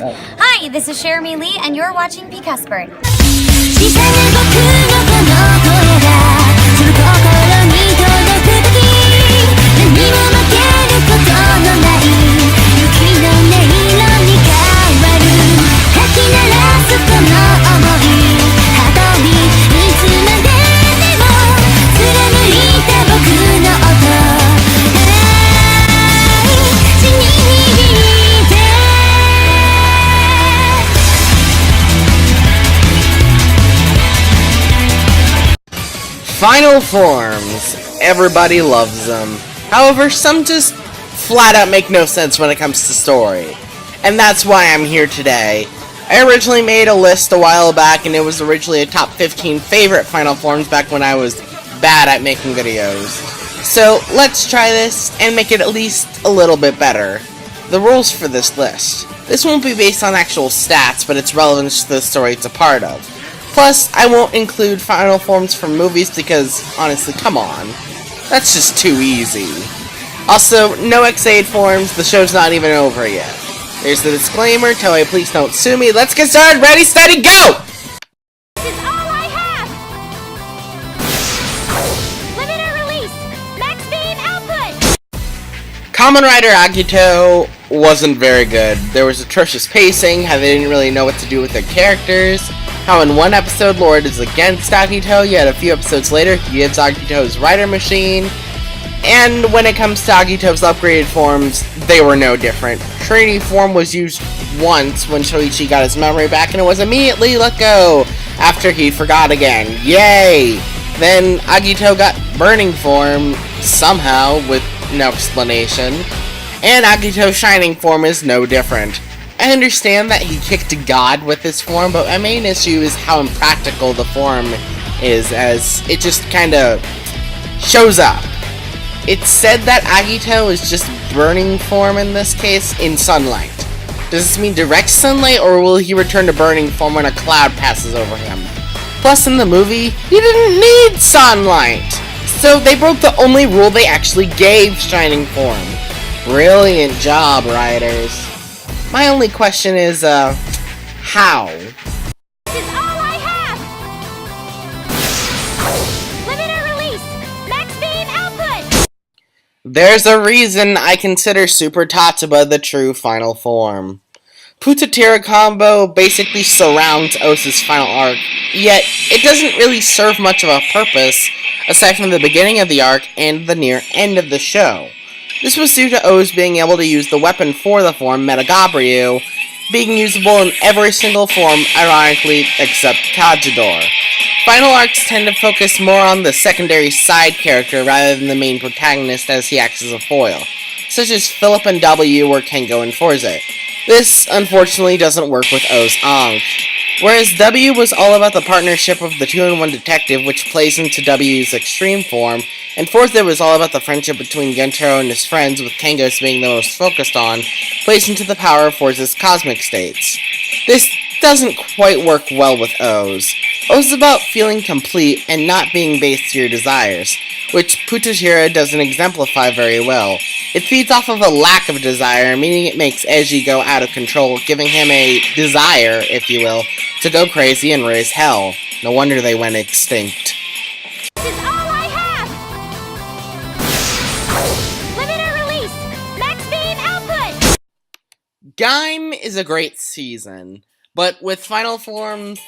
Hi, this is Jeremy Lee, and you're watching Pcuspard. Final forms. Everybody loves them. However, some just flat out make no sense when it comes to story. And that's why I'm here today. I originally made a list a while back, and it was originally a top 15 favorite final forms back when I was bad at making videos. So let's try this and make it at least a little bit better. The rules for this list. This won't be based on actual stats, but its relevance to the story it's a part of. Plus, I won't include final forms from movies because, honestly, come on. That's just too easy. Also, no X8 forms, the show's not even over yet. There's the disclaimer, Toei, please don't sue me. Let's get started, ready, steady, go! This is all I have! Limit or release! Max beam output! Kamen Rider Agito wasn't very good. There was atrocious pacing, how they didn't really know what to do with their characters. How in one episode Lord is against Agito, yet a few episodes later he gives Agito his Rider Machine. And when it comes to Agito's upgraded forms, they were no different. Trinity form was used once when Shoichi got his memory back, and it was immediately let go after he forgot again. Yay! Then Agito got Burning form, somehow, with no explanation. And Agito's Shining form is no different. I understand that he kicked God with this form, but my main issue is how impractical the form is, as it just kinda shows up. It's said that Agito is just burning form in this case, in sunlight. Does this mean direct sunlight, or will he return to burning form when a cloud passes over him? Plus, in the movie, he didn't need sunlight! So they broke the only rule they actually gave Shining form. Brilliant job, writers. My only question is, how? This is all I have! Limit or release! Max beam output! There's a reason I consider Super Tatsuba the true final form. Putatira combo basically surrounds Osa's final arc, yet it doesn't really serve much of a purpose, aside from the beginning of the arc and the near end of the show. This was due to O's being able to use the weapon for the form, Metagabryu, being usable in every single form, ironically, except Kajidor. Final arcs tend to focus more on the secondary side character rather than the main protagonist, as he acts as a foil, such as Philip and W or Kengo and Forze. This, unfortunately, doesn't work with O's Ankh. Whereas W was all about the partnership of the 2-in-1 detective, which plays into W's extreme form, and Forza was all about the friendship between Gentaro and his friends, with Kangos being the most focused on, plays into the power of Forza's cosmic states. This doesn't quite work well with O's. O's is about feeling complete and not being based to your desires, which Putatira doesn't exemplify very well. It feeds off of a lack of desire, meaning it makes Eiji go out of control, giving him a desire, if you will, to go crazy and raise hell. No wonder they went extinct. This is all I have! Limit or release! Max beam output! Gaim is a great season, but with final forms,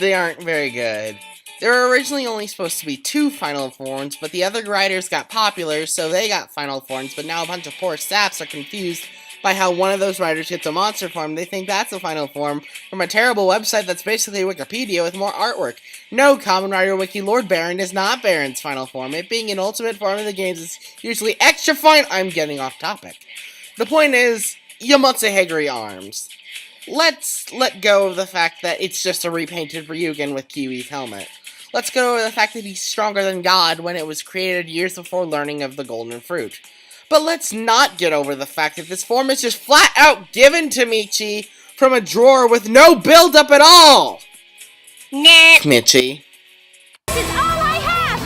they aren't very good. There were originally only supposed to be 2 final forms, but the other writers got popular, so they got final forms, but now a bunch of poor saps are confused by how one of those writers gets a monster form. They think that's a final form from a terrible website that's basically Wikipedia with more artwork. No, Kamen Rider Wiki, Lord Baron is not Baron's final form. It being an ultimate form in the games is usually extra fine. I'm getting off topic. The point is, Yamotsu Hagiri arms. Let's let go of the fact that it's just a repainted Ryugen with Kiwi's helmet. Let's go over the fact that he's stronger than God when it was created years before learning of the Golden Fruit. But let's not get over the fact that this form is just flat out given to Michi from a drawer with no build-up at all! Nah, Michi. This is all I have!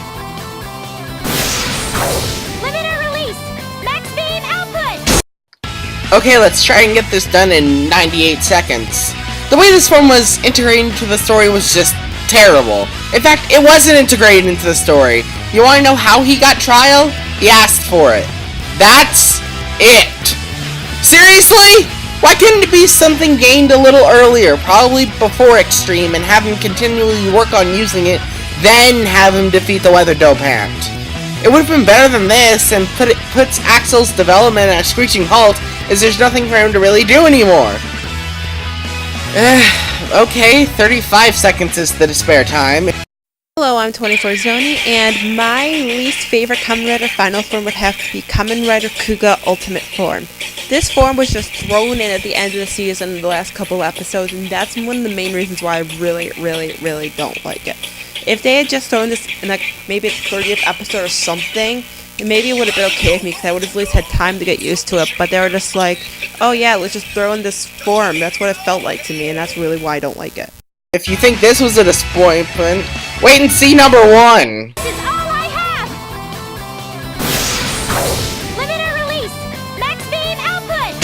Limit or release! Max beam output! Okay, let's try and get this done in 98 seconds. The way this form was integrated into the story was just terrible. In fact, it wasn't integrated into the story. You want to know how he got trial? He asked for it. That's it. Seriously? Why couldn't it be something gained a little earlier, probably before Extreme, and have him continually work on using it, then have him defeat the Weather Dopant? It would have been better than this, and puts Axel's development at a screeching halt, as there's nothing for him to really do anymore. Okay, 35 seconds is the spare time. Hello, I'm 24 Zony, and my least favorite Kamen Rider final form would have to be Kamen Rider Kuga Ultimate Form. This form was just thrown in at the end of the season in the last couple episodes, and that's one of the main reasons why I really don't like it. If they had just thrown this in like maybe the 30th episode or something, maybe it would have been okay with me because I would have at least had time to get used to it, but they were just like, oh yeah, let's just throw in this form. That's what it felt like to me, and that's really why I don't like it. If you think this was a disappointment, wait and see number 1. This is all I have! Limiter release! Max beam output!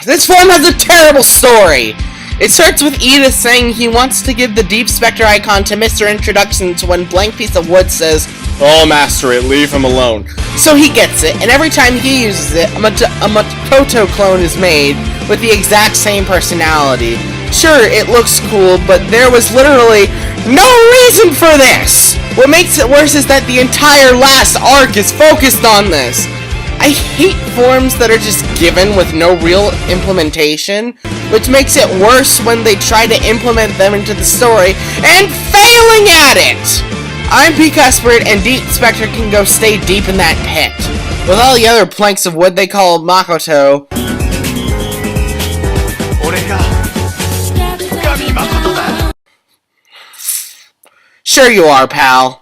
This form has a terrible story. It starts with Edith saying he wants to give the Deep Spectre icon to Mr. Introductions when Blank Piece of Wood says, "I'll master it, leave him alone." So he gets it, and every time he uses it, a Makoto clone is made with the exact same personality. Sure, it looks cool, but there was literally no reason for this! What makes it worse is that the entire last arc is focused on this. I hate forms that are just given with no real implementation, which makes it worse when they try to implement them into the story and failing at it! I'm Pcuspard, and Deep Spectre can go stay deep in that pit. With all the other planks of wood they call Makoto. Sure you are, pal.